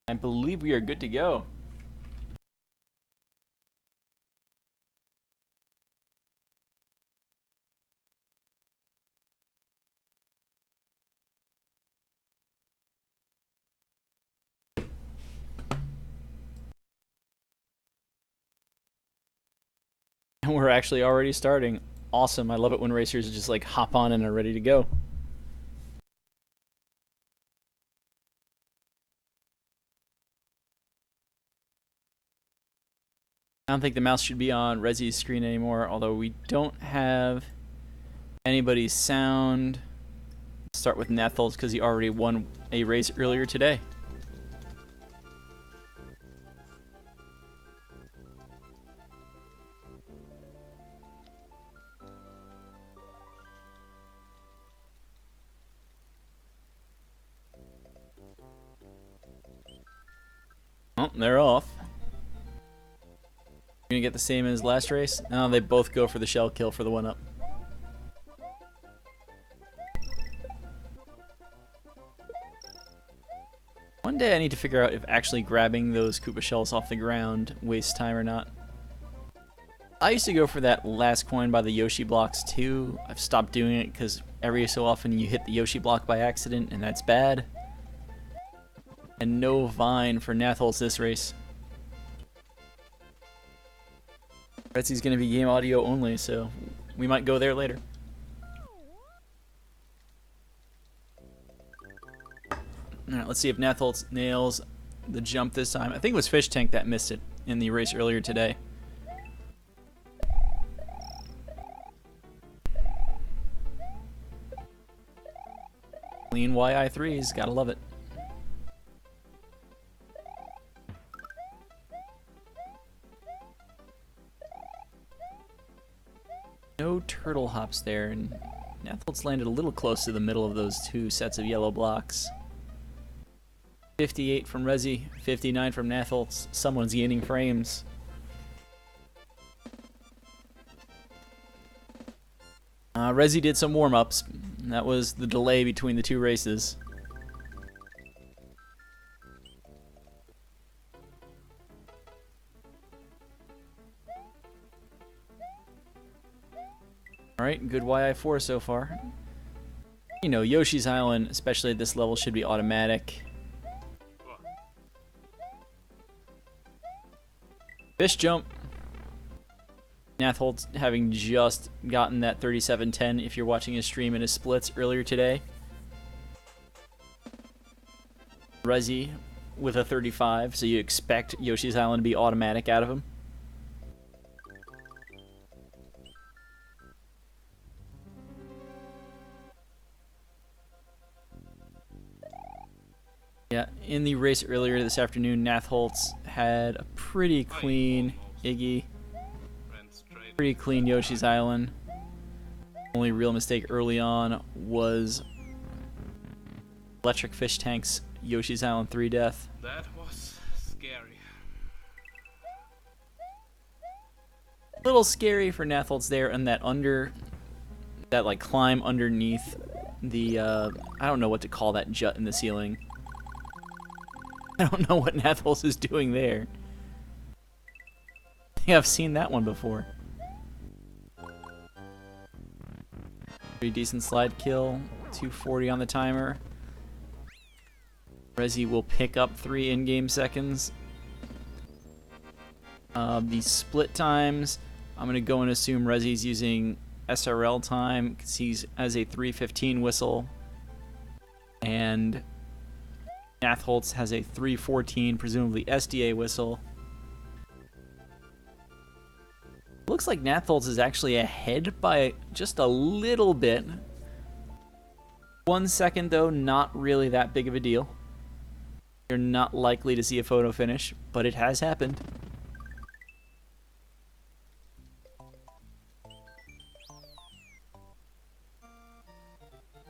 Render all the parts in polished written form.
I believe we are good to go. And we're actually already starting. Awesome. I love it when racers just like hop on and are ready to go. I don't think the mouse should be on Rezi's screen anymore, although we don't have anybody's sound. Start with Knatholz because he already won a race earlier today. Oh, they're off. Gonna get the same as last race? No, they both go for the shell kill for the 1-up. One day I need to figure out if actually grabbing those Koopa shells off the ground wastes time or not. I used to go for that last coin by the Yoshi blocks too. I've stopped doing it because every so often you hit the Yoshi block by accident and that's bad. And no Vine for Knatholz this race. Betsy's going to be game audio only, so we might go there later. Alright, let's see if Knatholz nails the jump this time. I think it was Fish Tank that missed it in the race earlier today. Clean YI3s, gotta love it. No turtle hops there, and Knatholz landed a little close to the middle of those two sets of yellow blocks. 58 from Rezi, 59 from Knatholz. Someone's gaining frames. Rezi did some warm-ups. That was the delay between the two races. Alright, good YI4 so far. You know, Yoshi's Island, especially at this level, should be automatic. Fish jump. Knatholz having just gotten that 37-10 if you're watching his stream in his splits earlier today. Rezi with a 35, so you expect Yoshi's Island to be automatic out of him. Yeah, in the race earlier this afternoon, Knatholz had a pretty clean Iggy. Pretty clean Yoshi's Island. Only real mistake early on was Electric Fish Tank's Yoshi's Island 3 death. That was scary. A little scary for Knatholz there, and that like climb underneath the I don't know what to call that jut in the ceiling. I don't know what Knatholz is doing there. I think I've seen that one before. Pretty decent slide kill. 240 on the timer. Rezi will pick up 3 in-game seconds. The split times, I'm going to go and assume Rezi's using SRL time because he's as a 3:15 whistle. And Knatholz has a 3:14, presumably SDA whistle. Looks like Knatholz is actually ahead by just a little bit. 1 second though, not really that big of a deal. You're not likely to see a photo finish, but it has happened.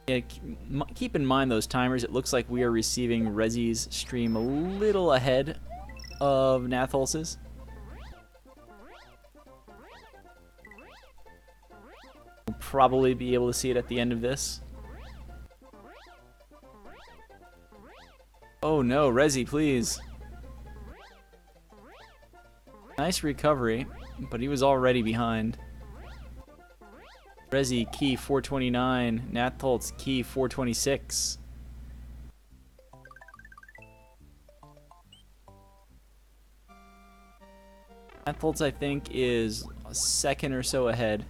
Yeah, keep in mind those timers. It looks like we are receiving Rezi's stream a little ahead of Knatholz's. We'll probably be able to see it at the end of this. Oh no, Rezi, please. Nice recovery, but he was already behind. Rezi, key 429. Knatholz, key 426. Knatholz, I think, is a second or so ahead.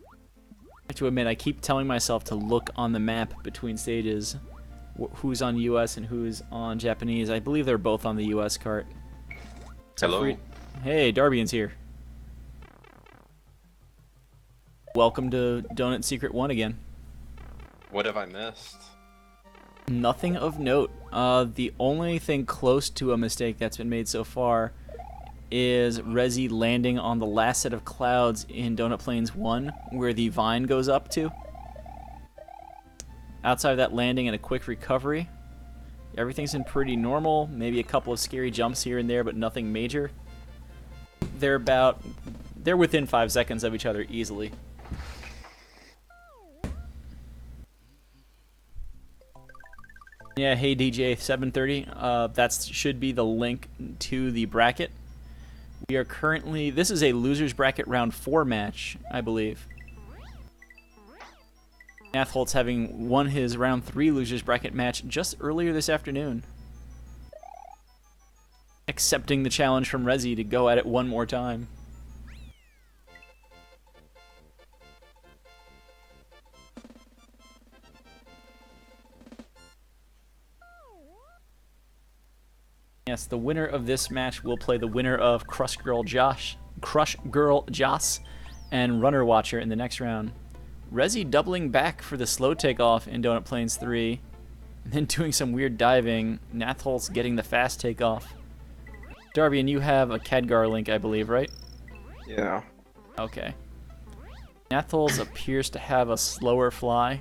I have to admit, I keep telling myself to look on the map between stages. Who's on US and who's on Japanese. I believe they're both on the US cart. Hello. Hey, Darbian's here. Welcome to Donut Secret 1 again. What have I missed? Nothing of note. The only thing close to a mistake that's been made so far is Rezi landing on the last set of clouds in Donut Plains 1, where the vine goes up to. Outside of that landing and a quick recovery, everything's been pretty normal. Maybe a couple of scary jumps here and there, but nothing major. They're within 5 seconds of each other easily. Yeah, hey DJ 730. That should be the link to the bracket. We are currently, this is a losers bracket round 4 match, I believe. Knatholz having won his round 3 losers bracket match just earlier this afternoon. Accepting the challenge from Rezi to go at it one more time. Yes, the winner of this match will play the winner of Crush Girl Joss, and Runner Watcher in the next round. Rezi doubling back for the slow takeoff in Donut Plains 3, and then doing some weird diving. Knatholz getting the fast takeoff. Darby, and you have a Khadgar link, I believe, right? Yeah. Okay. Knatholz appears to have a slower fly.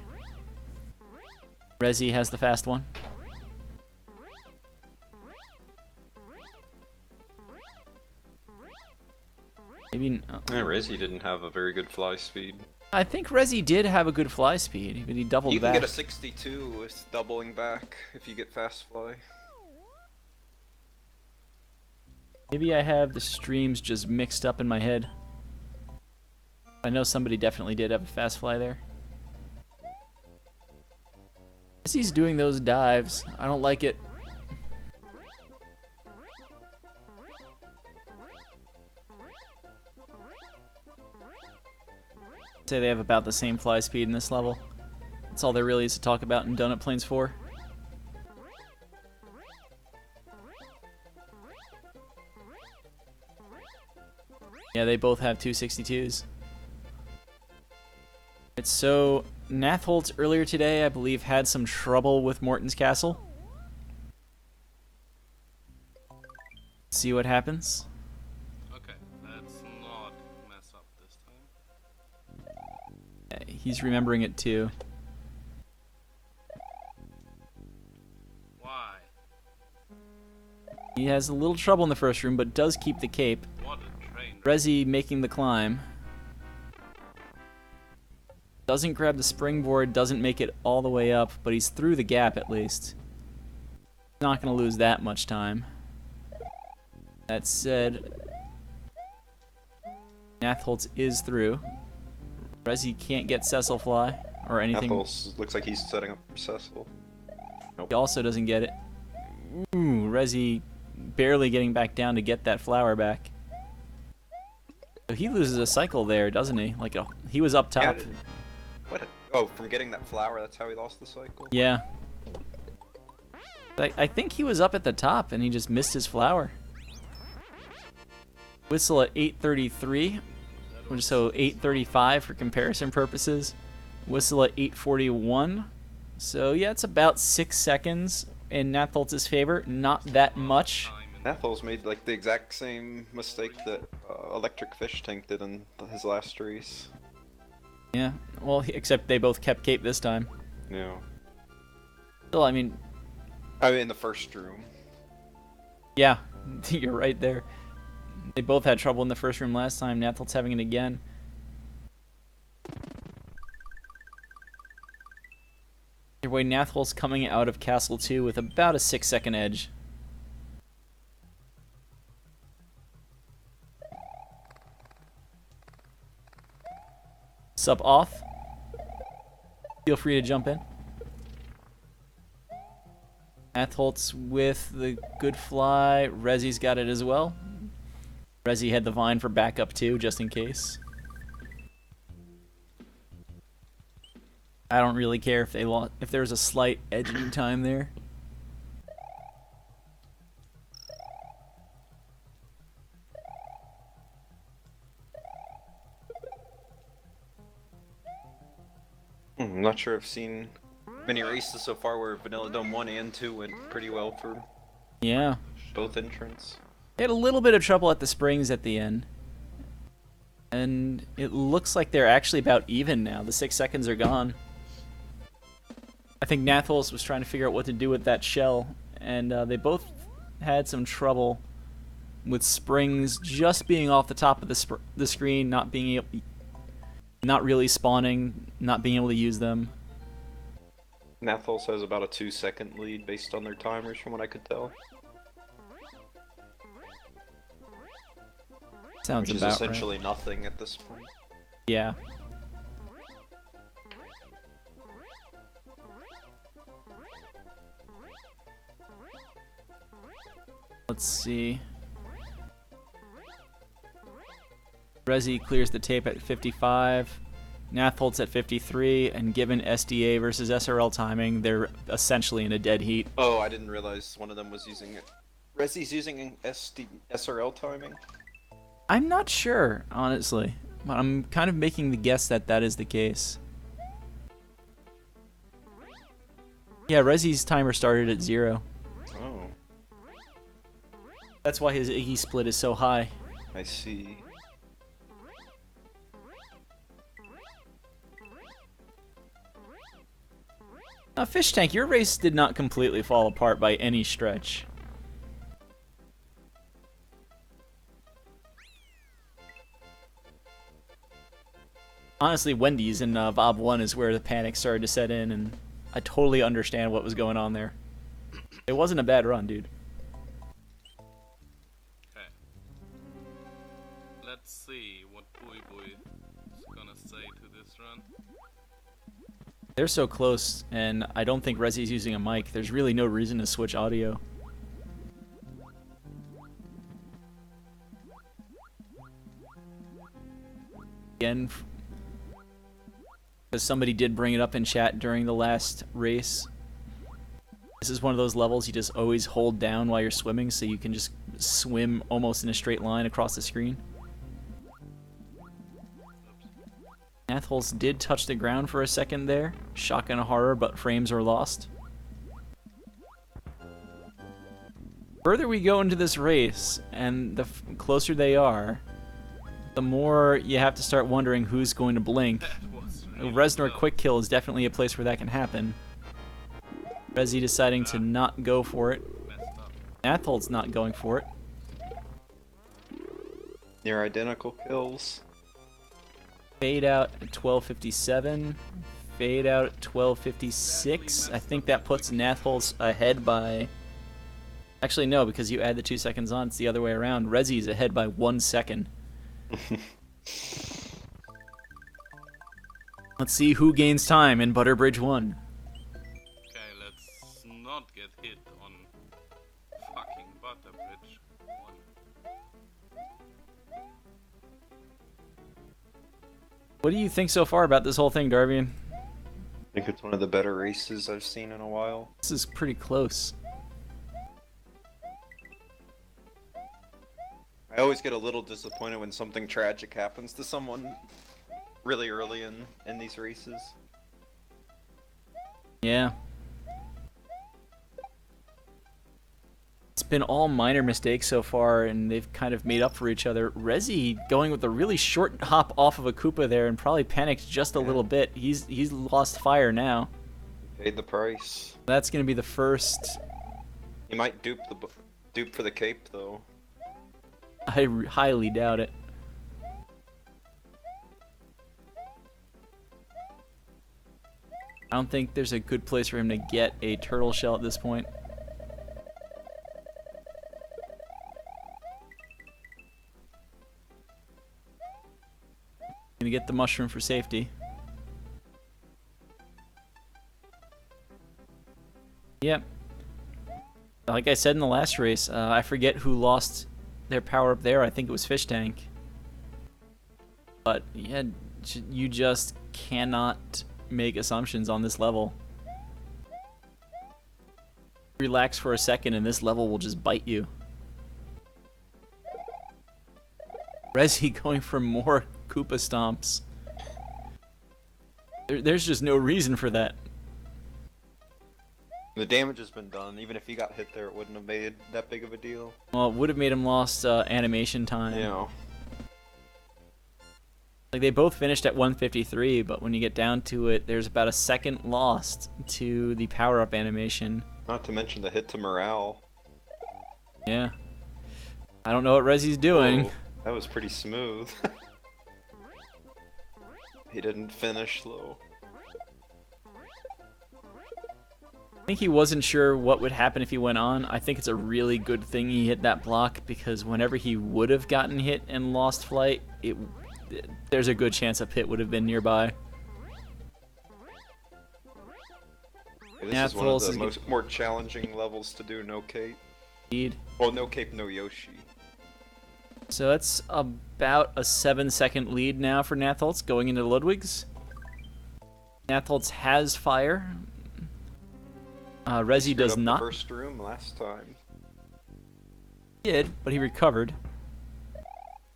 Rezi has the fast one. Maybe. Yeah, Rezi didn't have a very good fly speed. I think Rezi did have a good fly speed, but he doubled You back. can get a 62 with doubling back if you get fast fly. Maybe I have the streams just mixed up in my head. I know somebody definitely did have a fast fly there. Rezi's doing those dives. I don't like it. Say they have about the same fly speed in this level. That's all there really is to talk about in Donut Plains 4. Yeah, they both have 262s. It's so Knatholz earlier today, I believe, had some trouble with Morton's Castle. See what happens. Okay, let's not mess up this time. He's remembering it too. Why? He has a little trouble in the first room, but does keep the cape. What a train. Rezi making the climb. Doesn't grab the springboard, doesn't make it all the way up, but he's through the gap at least. Not going to lose that much time. That said, Knatholz is through. Rezi can't get Cecil fly or anything. Knatholz looks like he's setting up for Cecil. Nope. He also doesn't get it. Ooh, Rezi barely getting back down to get that flower back. So he loses a cycle there, doesn't he? Like he was up top. Yeah, oh, from getting that flower, that's how he lost the cycle? Yeah. I think he was up at the top and he just missed his flower. Whistle at 8:33, so 8:35 for comparison purposes. Whistle at 8:41. So yeah, it's about 6 seconds in Knatholz's favor. Not that much. Knatholz made like the exact same mistake that Electric Fish Tank did in his last race. Yeah, well, except they both kept cape this time. Yeah. Still, I mean, in the first room. yeah, you're right there. They both had trouble in the first room last time. Knatholz having it again. Your boy Knatholz coming out of Castle 2 with about a 6-second edge. Sub off. Feel free to jump in. Knatholz with the good fly. Rezi's got it as well. Rezi had the vine for backup too, just in case. I don't really care if if there's a slight edging time there. I'm not sure I've seen many races so far where Vanilla Dome 1 and 2 went pretty well for Yeah. both entrants. They had a little bit of trouble at the springs at the end. And it looks like they're actually about even now. The 6 seconds are gone. I think Knatholz was trying to figure out what to do with that shell, and they both had some trouble with springs just being off the top of the screen, not really spawning, not being able to use them. Knatholz has about a 2-second lead based on their timers from what I could tell. Sounds Which is about essentially right. nothing at this point. Yeah. Let's see. Rezi clears the tape at 55. Knatholz at 53, and given SDA versus SRL timing, they're essentially in a dead heat. Oh, I didn't realize one of them was using it. Rezi's using SRL timing? I'm not sure, honestly, but I'm kind of making the guess that that is the case. Yeah, Rezi's timer started at 0. Oh, That's why his Iggy split is so high. I see. Fish Tank, your race did not completely fall apart by any stretch. Honestly, Wendy's in Vob 1 is where the panic started to set in, and I totally understand what was going on there. It wasn't a bad run, dude. Okay. Let's see what Bui Bui is gonna say to this run. They're so close, and I don't think Rezi's using a mic. There's really no reason to switch audio. Again, because somebody did bring it up in chat during the last race. This is one of those levels you just always hold down while you're swimming, so you can just swim almost in a straight line across the screen. Knatholz did touch the ground for a second there. Shotgun horror, but frames were lost. Further we go into this race, and the closer they are, the more you have to start wondering who's going to blink. That was really Reznor close. Quick Kill is definitely a place where that can happen. Rezi deciding to not go for it. Messed up. Knatholz not going for it. Near identical kills. Fade out at 12:57. Fade out at 12:56. I think that puts Knatholz ahead by... Actually, no, because you add the 2 seconds on. It's the other way around. Rezi's ahead by 1 second. Let's see who gains time in Butterbridge 1. Okay, let's not get hit on fucking Butterbridge 1. What do you think so far about this whole thing, Darvian? I think it's one of the better races I've seen in a while. This is pretty close. I always get a little disappointed when something tragic happens to someone really early in these races. Yeah. It's been all minor mistakes so far, and they've kind of made up for each other. Rezi going with a really short hop off of a Koopa there and probably panicked just a little bit. He's lost fire now. Paid the price. That's going to be the first. He might dupe for the cape though. I highly doubt it. I don't think there's a good place for him to get a turtle shell at this point. Gonna get the mushroom for safety. Yep. Like I said in the last race, I forget who lost their power up there. I think it was Fish Tank. But yeah, you just cannot make assumptions on this level. Relax for a second and this level will just bite you. Rezi going for more Koopa Stomps. There's just no reason for that. The damage has been done. Even if he got hit there, it wouldn't have made that big of a deal. Well, it would have made him lost animation time. Yeah. Like, they both finished at 153, but when you get down to it, there's about a second lost to the power-up animation. Not to mention the hit to morale. Yeah. I don't know what Rezi's doing. Oh, that was pretty smooth. He didn't finish though. I think he wasn't sure what would happen if he went on. I think it's a really good thing he hit that block, because whenever he would have gotten hit and lost flight, there's a good chance a pit would have been nearby. This is one of the more challenging levels to do no cape. Indeed. Well, no cape, no Yoshi. So that's about a 7-second lead now for Knatholz going into Ludwig's. Knatholz has fire. Rezi does not. The first room last time. He did, but he recovered.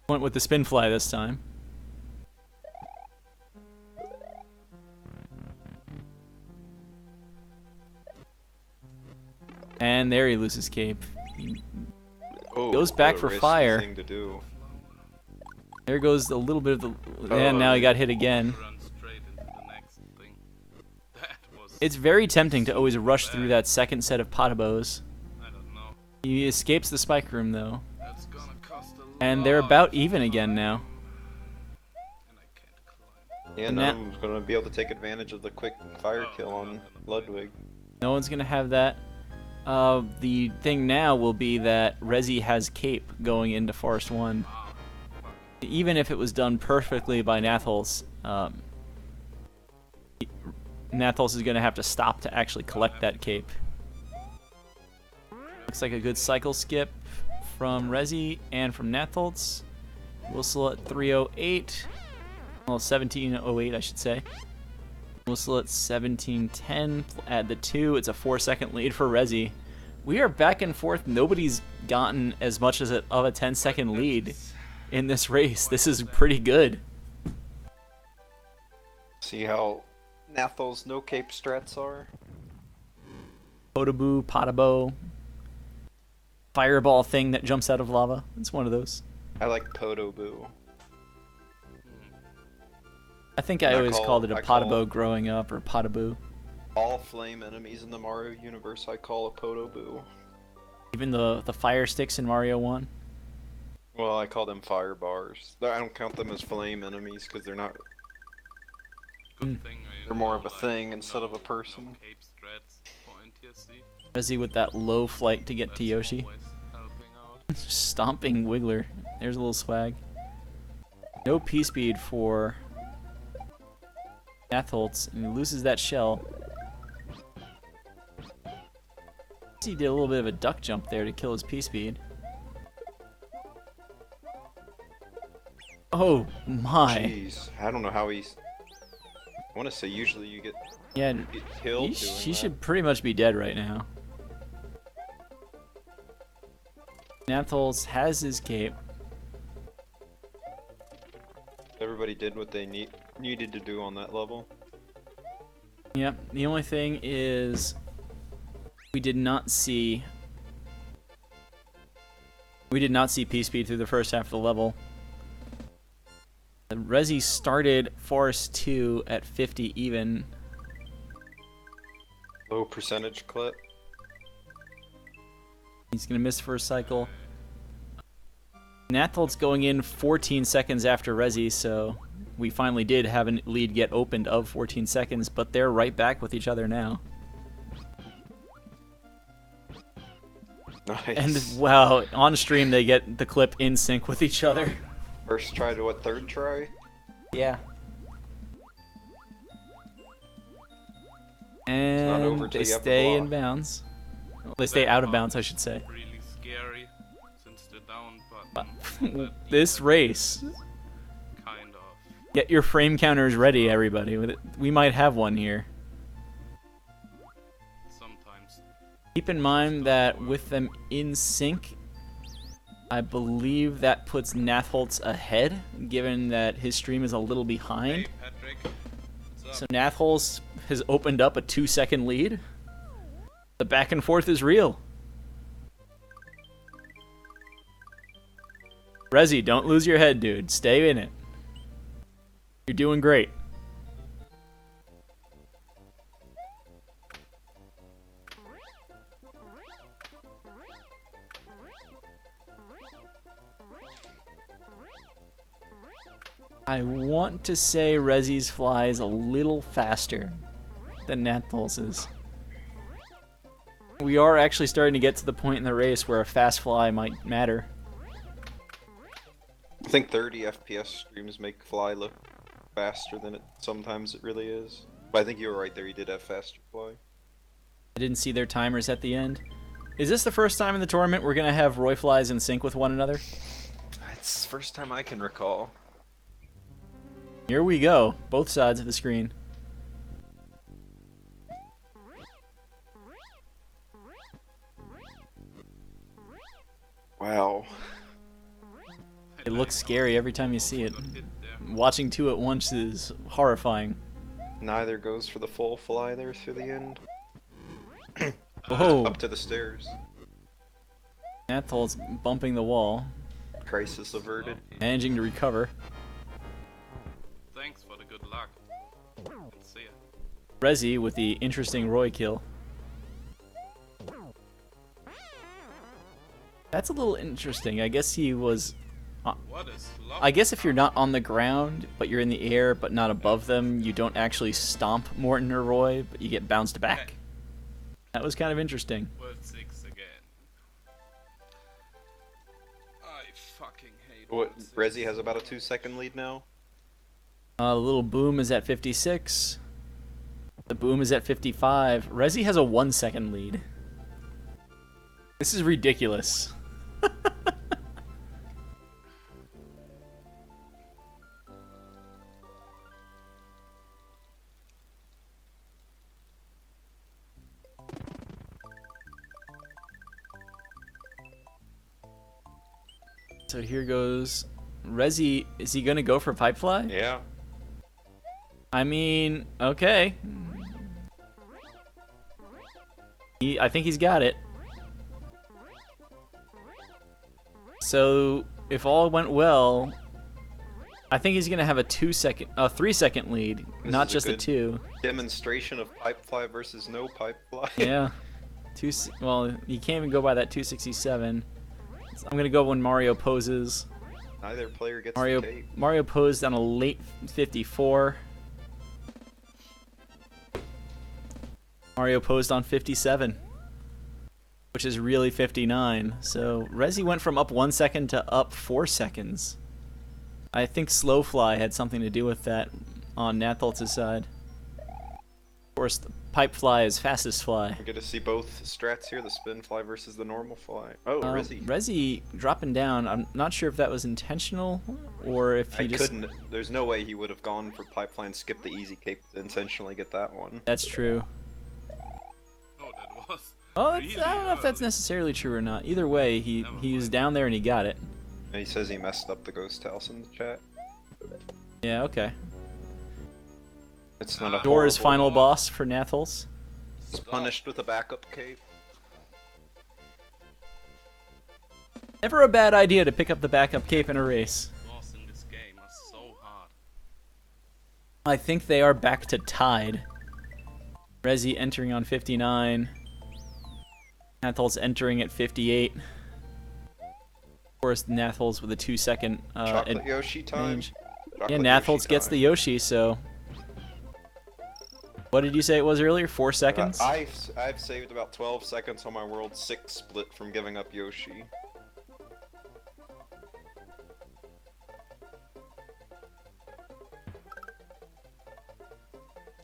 Went with the spin fly this time. And there he loses cape. He goes back for fire. Thing to do. There goes a little bit of the... And now he got hit again. It's very tempting to always rush through that second set of potabos. He escapes the spike room though. And they're about even again now. Yeah, no one's going to be able to take advantage of the quick fire kill on Ludwig. No one's going to have that. The thing now will be that Rezi has cape going into Forest 1. Even if it was done perfectly by Knatholz, Knatholz is going to have to stop to actually collect that cape. Looks like a good cycle skip from Rezi and from Knatholz. Whistle at 308. Well, 1708, I should say. Whistle at 1710. Add the 2. It's a 4-second lead for Rezi. We are back and forth. Nobody's gotten as much as of a 10-second lead in this race. This is pretty good. See how Knatholz no cape strats are? Potabo, Potabo. Fireball thing that jumps out of lava. It's one of those. I like Potabo. I think I always called it a Potabo growing up, or Potaboo. All flame enemies in the Mario universe I call a Potabo. Even the fire sticks in Mario 1? Well, I call them fire bars. I don't count them as flame enemies because they're not... They're more of a thing instead of a person. Rezi with that low flight to get to Yoshi. Stomping Wiggler. There's a little swag. No P-speed for Knatholz, and he loses that shell. He did a little bit of a duck jump there to kill his P-speed. Oh my! Jeez, I don't know how he's. I want to say usually you get killed. He should pretty much be dead right now. Knatholz has his cape. Everybody did what they needed to do on that level. Yep. The only thing is, we did not see P-speed through the first half of the level. Rezi started Forest 2 at 50 even. Low percentage clip. He's gonna miss first cycle. Knatholz going in 14 seconds after Rezi, so we finally did have a lead get opened of 14 seconds, but they're right back with each other now. Nice. And wow, on stream they get the clip in sync with each other. First try to what, third try? Yeah. And they stay in bounds. Well, they stay out of bounds, I should say. Really scary since the down button. This race. Kind of. Get your frame counters ready, everybody. We might have one here. Sometimes. Keep in mind that with them in sync, I believe that puts Knatholz ahead, given that his stream is a little behind. Hey, Patrick. What's So up? Knatholz has opened up a 2-second lead. The back and forth is real. Rezi, don't lose your head, dude. Stay in it. You're doing great. I want to say Rezi's fly is a little faster than Knatholz's. We are actually starting to get to the point in the race where a fast fly might matter. I think 30 FPS streams make fly look faster than it sometimes it really is. But I think you were right there, he did have faster fly. I didn't see their timers at the end. Is this the first time in the tournament we're going to have Roy flies in sync with one another? It's the first time I can recall. Here we go, both sides of the screen. Wow. It looks scary every time you see it. Got hit there. Watching two at once is horrifying. Neither goes for the full fly there through the end. Whoa, Up to the stairs. Knatholz bumping the wall, Crisis averted. managing to recover. Thanks for the good luck. Let's see it. Rezi with the interesting Roy kill. That's a little interesting. I guess he was... What is love? I guess if you're not on the ground, but you're in the air, but not above them, you don't actually stomp Morton or Roy, but you get bounced back. That was kind of interesting. World 6 again. I fucking hate What, World 6. Rezi has about a 2-second lead now? The little boom is at 56. The boom is at 55. Rezi has a 1-second lead. This is ridiculous. So here goes Rezi. Is he gonna go for pipe fly? Yeah. I mean, okay. I think he's got it. So if all went well, I think he's gonna have a 3-second lead, This not is a just a good 2. Demonstration of pipe fly versus no pipe fly. Yeah. Well, you can't even go by that 267. So I'm gonna go when Mario poses. Neither player gets Mario the tape. Mario posed on a late 54. Mario posed on 57, which is really 59. So Rezi went from up 1 second to up 4 seconds. I think slow fly had something to do with that on Knatholz's side. Of course, the pipe fly is fastest fly. We get to see both strats here, the spin fly versus the normal fly. Oh, Rezi. Rezi dropping down. I'm not sure if that was intentional or if he just... There's no way he would have gone for pipe fly and skipped the easy cape to intentionally get that one. That's true. Oh, that was. Oh, really I don't know if that's early. necessarily true or not. Either way, he was down there and he got it. And he says he messed up the ghost house in the chat. Yeah, okay. It's not a Dora's horrible- final boss for Knatholz. He's punished with a backup cape. Never a bad idea to pick up the backup cape in a race. Boss in this game are so hard. I think they are back to tied. Rezi entering on 59. Knatholz entering at 58. Of course, Knatholz with a 2-second Chocolate Yoshi time. advantage. Yeah, Chocolate Knatholz Yoshi gets the time. Yoshi, so... What did you say it was earlier? 4 seconds? I've saved about 12 seconds on my World 6 split from giving up Yoshi.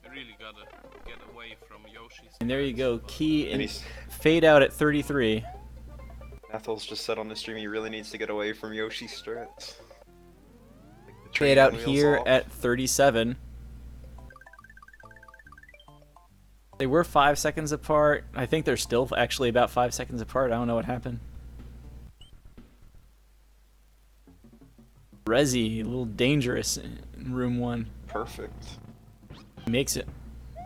I really gotta get away from Yoshi's. And there you go. Key And and he's fade out at 33. Knatholz just said on the stream he really needs to get away from Yoshi strats. Like the Fade training out wheels here off. at 37. They were 5 seconds apart. I think they're still actually about 5 seconds apart. I don't know what happened. Rezi, a little dangerous in room 1. Perfect. Makes it.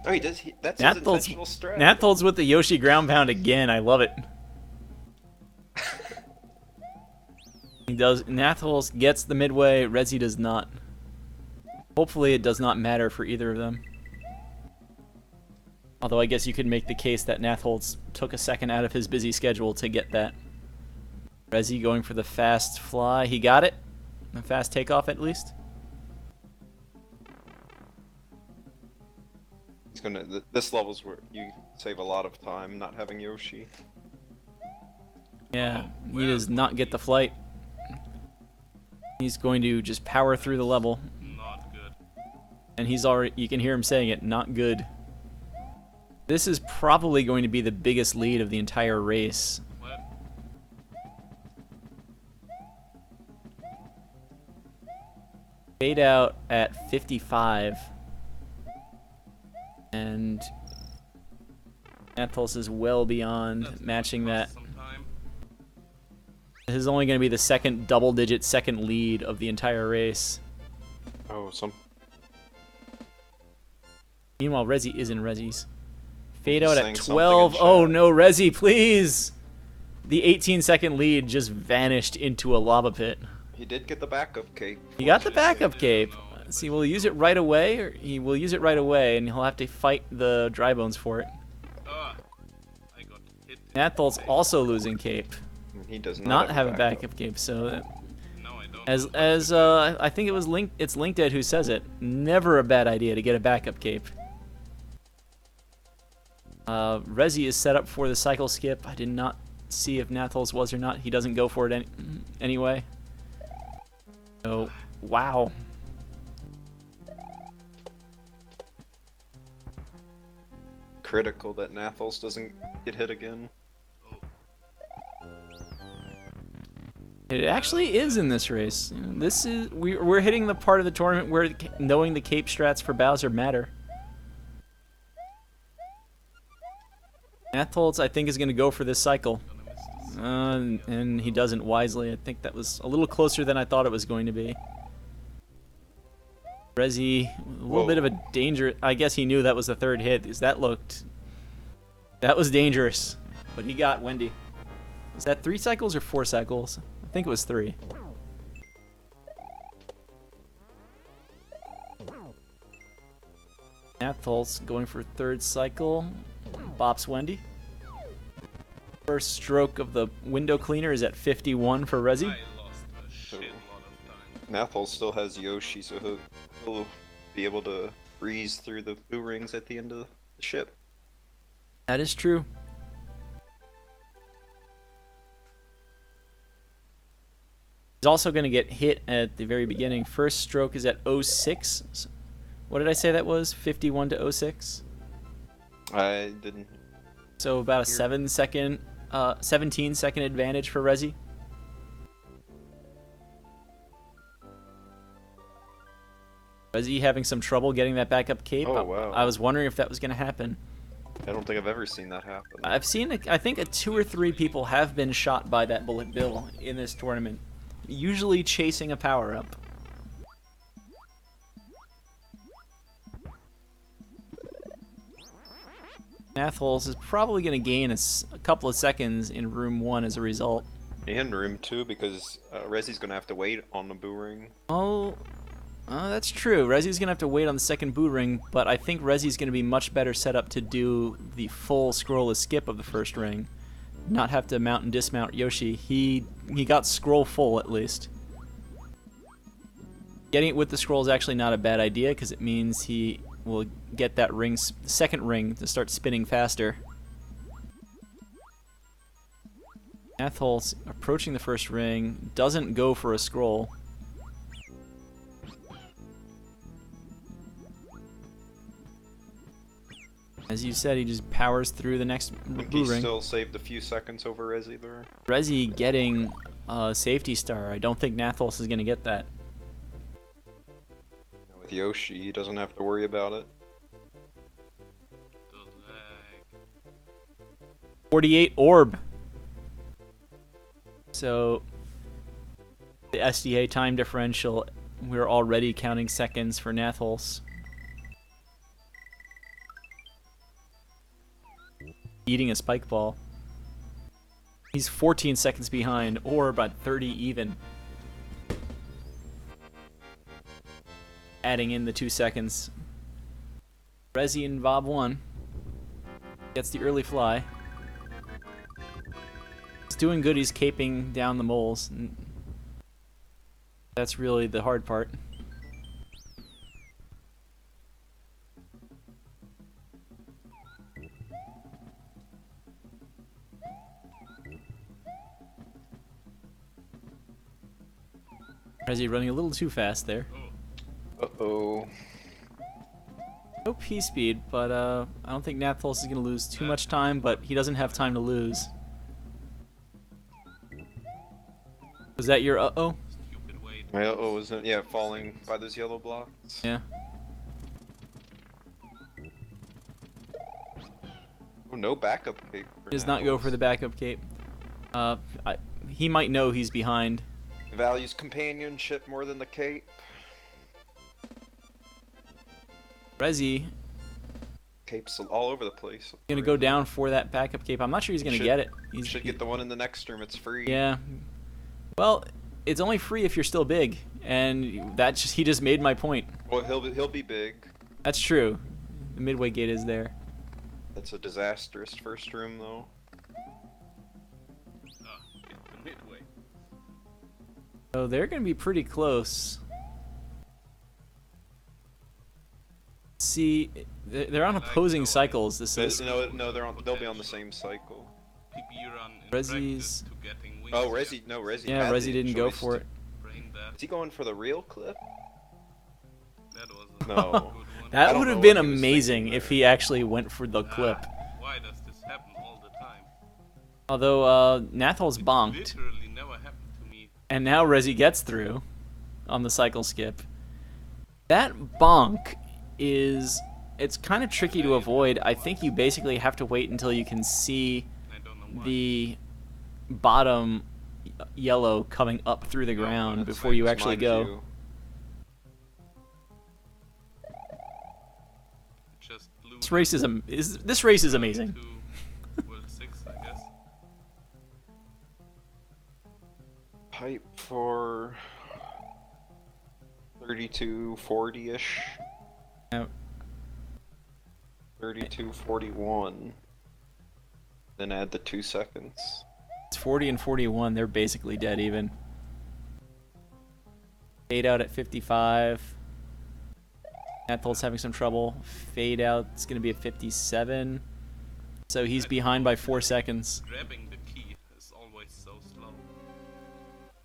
Oh, he does. That's his intentional strat. Knatholz with the Yoshi ground pound again. I love it. He does. Knatholz gets the midway. Rezi does not. Hopefully, it does not matter for either of them. Although I guess you could make the case that Knatholz took a second out of his busy schedule to get that. Rezi going for the fast fly. He got it. A fast takeoff at least. He's gonna. This level's where you save a lot of time not having Yoshi. Yeah, he does not get the flight. He's going to just power through the level. Not good. And he's already, you can hear him saying it, not good. This is probably going to be the biggest lead of the entire race. What? Fade out at 55. And Knatholz is well beyond That's matching gonna that. cost some time. This is only going to be the second double-digit second lead of the entire race. Oh, some. Meanwhile, Rezi is in Rezi's. Fade out Saying at something in 12. chat. Oh no, Rezi, please! The 18-second lead just vanished into a lava pit. He did get the backup cape. He got the backup Yeah, cape. no, See, will he use it right away, or he will use it right away, and he'll have to fight the dry bones for it. Ah, I got hit. Knatholz also losing cape, He does not have a backup cape. So, No, I don't. as I think it was it's LinkedIn who says it. Never a bad idea to get a backup cape. Rezi is set up for the cycle skip. I did not see if Knatholz was or not. He doesn't go for it anyway. So, wow. Critical that Knatholz doesn't get hit again. It actually is in this race. You know, this is we're hitting the part of the tournament where knowing the cape strats for Bowser matter. Knatholz, I think, is going to go for this cycle. And he doesn't wisely. I think that was a little closer than I thought it was going to be. Rezi, a little bit of a danger. I guess he knew that was the third hit, because that was dangerous. But he got Wendy. Is that 3 cycles or 4 cycles? I think it was 3. Knatholz going for third cycle. Bops Wendy. First stroke of the window cleaner is at 51 for Rezi. I lost a shit lot of time. Knatholz still has Yoshi, so he'll be able to breeze through the boo rings at the end of the ship. That is true. He's also going to get hit at the very beginning. First stroke is at 06. What did I say that was? 51 to 06? I didn't. So about a Here. 17-second advantage for Rezi. Rezi having some trouble getting that backup cape. Oh, wow. I was wondering if that was going to happen. I don't think I've ever seen that happen. I've seen, I think, 2 or 3 people have been shot by that bullet bill in this tournament. Usually chasing a power-up. Knatholz is probably going to gain a couple of seconds in room 1 as a result. In room 2 because Rezi's gonna have to wait on the boo ring. Oh, that's true. Rezi's going to have to wait on the second boo ring, but I think Rezi's going to be much better set up to do the full scrollless skip of the first ring. Not have to mount and dismount Yoshi. He got scroll full at least. Getting it with the scroll is actually not a bad idea because it means he will get that ring, second ring, to start spinning faster. Knatholz approaching the first ring, doesn't go for a scroll. As you said, he just powers through the next blue He ring. still saved a few seconds over Rezi there. Rezi getting a safety star. I don't think Knatholz is going to get that. With Yoshi, he doesn't have to worry about it. The lag. 48 orb. So the SDA time differential, we're already counting seconds for Knatholz. Eating a spike ball. He's 14 seconds behind, or about 30 even. Adding in the 2 seconds. Rezi and Bob 1. Gets the early fly. He's doing good, he's caping down the moles. That's really the hard part. Rezi running a little too fast there. Uh-oh. No P-speed, but I don't think Knatholz is going to lose too much time, but he doesn't have time to lose. Was that your uh-oh? Stupid way. My uh-oh isn't, yeah, falling by those yellow blocks. Yeah. Oh, no backup cape. He does not go for the backup cape. He might know he's behind. Values companionship more than the cape. Rezi Cape's all over the place. gonna go down for that backup cape. I'm not sure he's gonna get it. He Should get the one in the next room. It's free. Yeah. Well, it's only free if you're still big, and he just made my point. Well, he'll be big. That's true. The midway gate is there. That's a disastrous first room though. Ah, hit the midway. So they're gonna be pretty close. See, they're on opposing cycles. This is No, they'll be on the same cycle. PB run in Rezi's- practice to getting wings. Oh, Rezi. yeah. had Rezi the didn't go choice for to- it. Brain that. Is he going for the real clip? That was a No. good one. I That don't would have know been what he was amazing thinking if there. he actually went for the clip. Why does this happen all the time? Although Knatholz It bonked, literally never happened to me. and now Rezi gets through on the cycle skip. That bonk is, it's kind of tricky to avoid. I think you basically have to wait until you can see I don't know why. the bottom yellow coming up through the ground That's before you fine, actually mind go. you. Just blew This race is amazing. to World 6, I guess. Pipe for 3240-ish. Now, 3241. Then add the 2 seconds. it's 40 and 41. They're basically dead even. Fade out at 55. Knatholz having some trouble. Fade out. It's going to be at 57. So he's behind by 4 seconds. Grabbing the key is always so slow.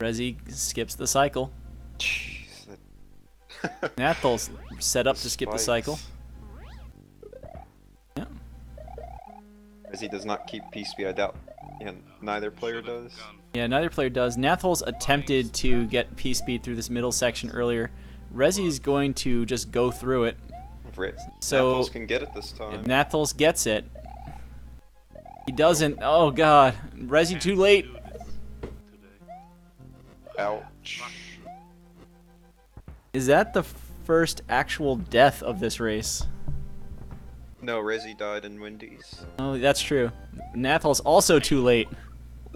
Rezi skips the cycle. Jeez. Knatholz set up to skip the cycle. Yeah. As he does not keep P-speed, I doubt. And neither player Should've does. gone Yeah, neither player does. Knatholz attempted to get P-speed through this middle section earlier. Rezi's going to just go through it. So- Knatholz can get it this If time. Knatholz gets it, he doesn't. Oh god, Rezi too late. do this today. Ouch. Is that the first actual death of this race? No, Rezi died in Wendy's. Oh, that's true. Knatholz also too late.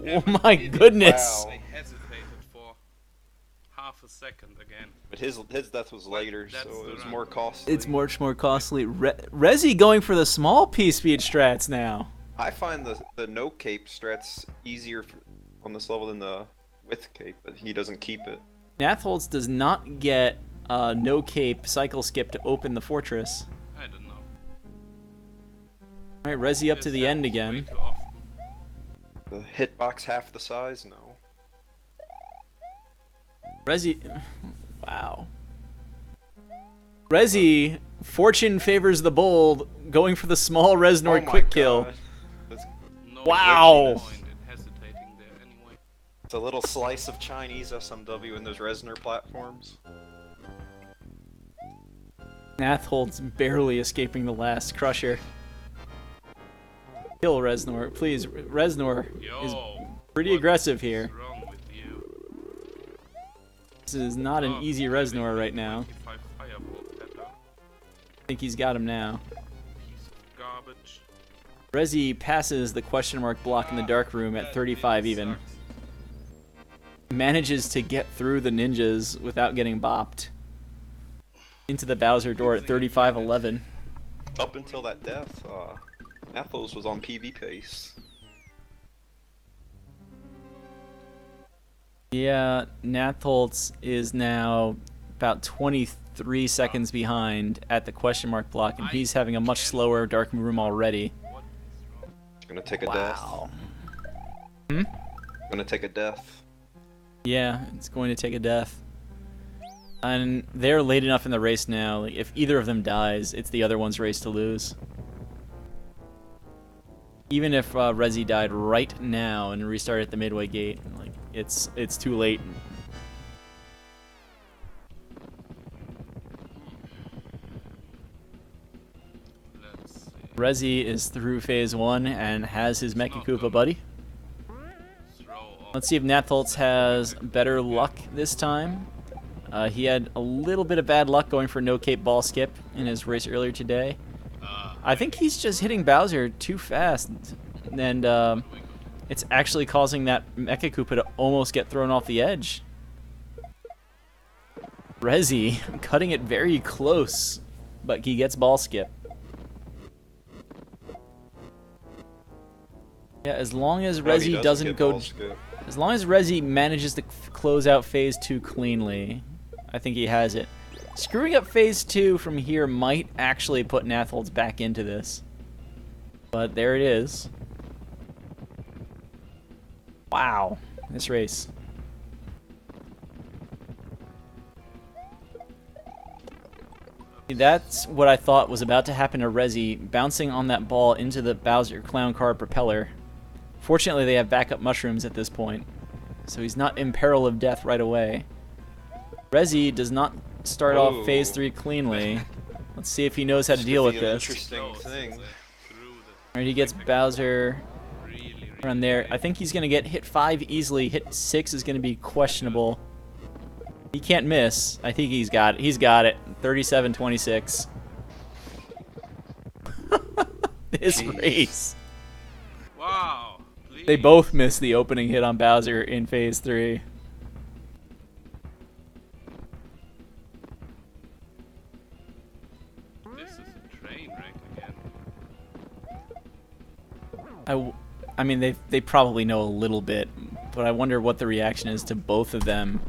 Oh my goodness. Wow. I hesitated for half a second again. But his death was later, that's so the it was run. more costly. It's much more costly. Rezi going for the small P-speed strats now. I find the no cape strats easier on this level than the with cape, but he doesn't keep it. Knatholz does not get no cape cycle skip to open the fortress. I don't know. Alright, Rezi up to the end Way again. too often. The hitbox half the size? No. Rezi... Wow. Rezi, fortune favors the bold, going for the small Reznor Oh my quick kill. God. That's- No Wow. point in hesitating there anyway. It's a little slice of Chinese SMW in those Reznor platforms. Knatholz barely escaping the last crusher. Kill Reznor, please. Reznor is Yo, pretty what aggressive is here. wrong with you? This is not an Oh, easy maybe Reznor right now. 25 firebolt better. I think he's got him now. Piece of garbage. Rezi passes the question mark block in the dark room at 35 even. Sucks. Manages to get through the ninjas without getting bopped. Into the Bowser door at 35-11. Up until that death, Knatholz was on PB pace. Yeah, Knatholz is now about 23 seconds behind at the question mark block, and he's having a much slower dark room already. What is wrong? It's gonna take a death. Hmm? Gonna take a death. Yeah, it's going to take a death. And they're late enough in the race now. Like, if either of them dies, it's the other one's race to lose. Even if Rezi died right now and restarted at the midway gate, like it's too late. Let's see. Rezi is through phase 1 and has his Mecha Koopa buddy. Throw off. Let's see if Knatholz has better luck this time. He had a little bit of bad luck going for no cape ball skip in his race earlier today. I think he's just hitting Bowser too fast, and it's actually causing that Mecha Koopa to almost get thrown off the edge. Rezi cutting it very close, but he gets ball skip. Yeah, as long as No, he Rezi doesn't get go, ball skip. as long as Rezi manages to close out phase 2 cleanly, I think he has it. Screwing up phase 2 from here might actually put Knatholz back into this. But there it is. Wow, this race. That's what I thought was about to happen to Rezi, bouncing on that ball into the Bowser clown car propeller. Fortunately, they have backup mushrooms at this point, so he's not in peril of death right away. Rezi does not start off phase 3 cleanly. Let's see if he knows how to deal with An this. interesting thing. Alright, he gets Bowser around there. I think he's going to get hit 5 easily. Hit 6 is going to be questionable. He can't miss. I think he's got it. He's got it. 37-26. This Jeez. race. Wow. They Please. both missed the opening hit on Bowser in phase 3. This is a train wreck again. I mean, they probably know a little bit, but I wonder what the reaction is to both of them.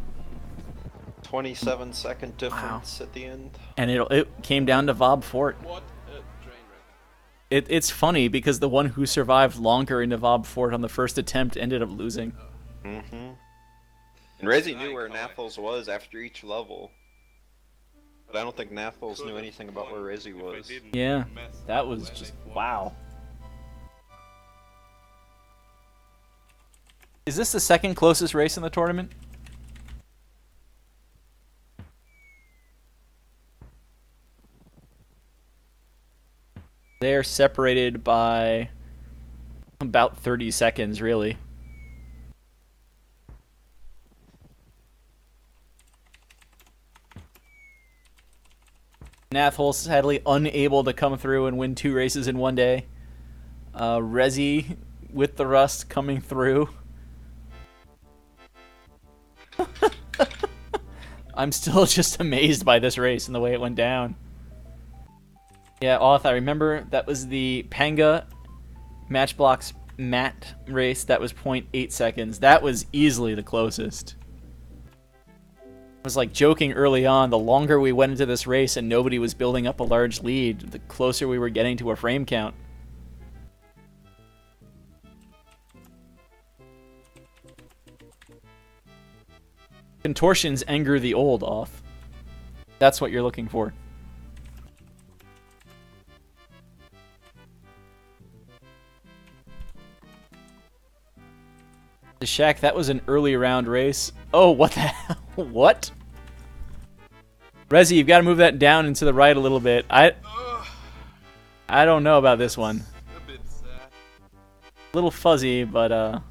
27-second difference at the end. And it came down to Vob Fort. What a train wreck. It's funny because the one who survived longer into Vob Fort on the first attempt ended up losing. Mm-hmm. And Rezi knew where Knatholz was after each level. But I don't think Knatholz knew anything about where Rezi was. Yeah, that was just wow. Is this the second closest race in the tournament? They're separated by about 30 seconds, really. Knatholz sadly unable to come through and win 2 races in one day. Rezi with the rust coming through. I'm still just amazed by this race and the way it went down. Yeah, Oth, I remember that was the Panga Matchbox Matt race. That was 0.8 seconds. That was easily the closest. was like joking early on, the longer we went into this race and nobody was building up a large lead, the closer we were getting to a frame count. Contortions anger the old off. That's what you're looking for. The Shack, that was an early round race. Oh, what the hell? What? Rezi, you've got to move that down and to the right a little bit. I don't know about this one. A bit sad. A little fuzzy, but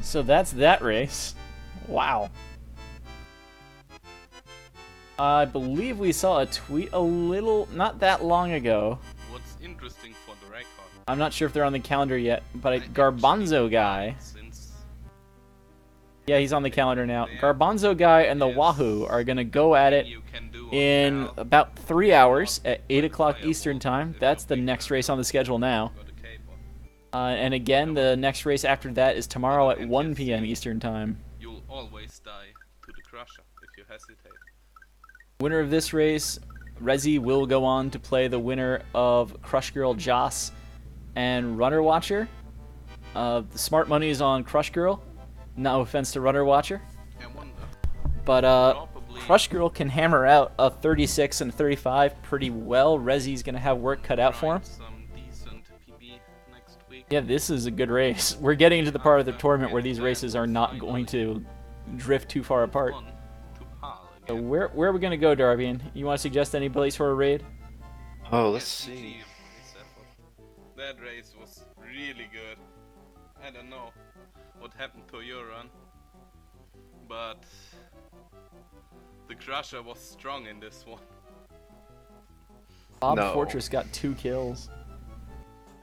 so that's that race. Wow. I believe we saw a tweet not that long ago. What's interesting for the record? I'm not sure if they're on the calendar yet, but a Garbanzo guy. Yeah, he's on the calendar now. Garbanzo guy and the Wahoo are going to go at it in about 3 hours at 8 o'clock Eastern Time. That's the next race on the schedule now. And again, the next race after that is tomorrow at 1 p.m. Eastern Time. You'll always die to the Crusher if you hesitate. Winner of this race, Rezi, will go on to play the winner of Crush Girl Joss and Runner Watcher. The smart money is on Crush Girl. No offense to Runner Watcher. But Crush Girl can hammer out a 36 and 35 pretty well. Rezi's going to have work cut out for him. Yeah, this is a good race. We're getting into the part of the tournament where these races are not going to drift too far apart. So where are we going to go, Darbian? You want to suggest any place for a raid? Oh, let's see. That race was really good. I don't know what happened to your run, but the Crusher was strong in this one. Bob Fortress got 2 kills.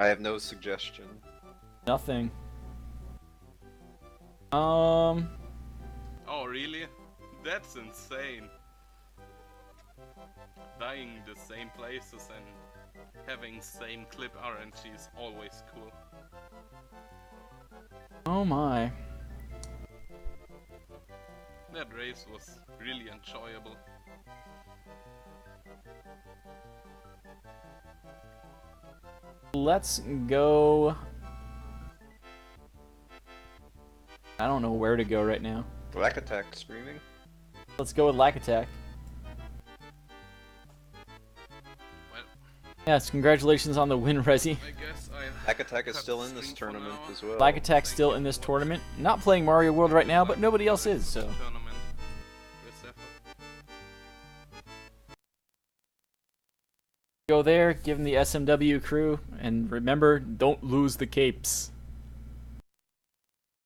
I have no suggestion. Nothing. Oh, really? That's insane. Dying the same places and having same clip RNG is always cool. Oh my. That race was really enjoyable. Let's go. I don't know where to go right now. Black Attack streaming. Let's go with Lack Attack. Well, Yes, congratulations on the win, Rezi. I guess Black Attack is still in this tournament as well. Black Attack's still in this tournament. Not playing Mario World right now, but nobody else is, so. Tournament. Go there, give him the SMW crew, and remember, don't lose the capes.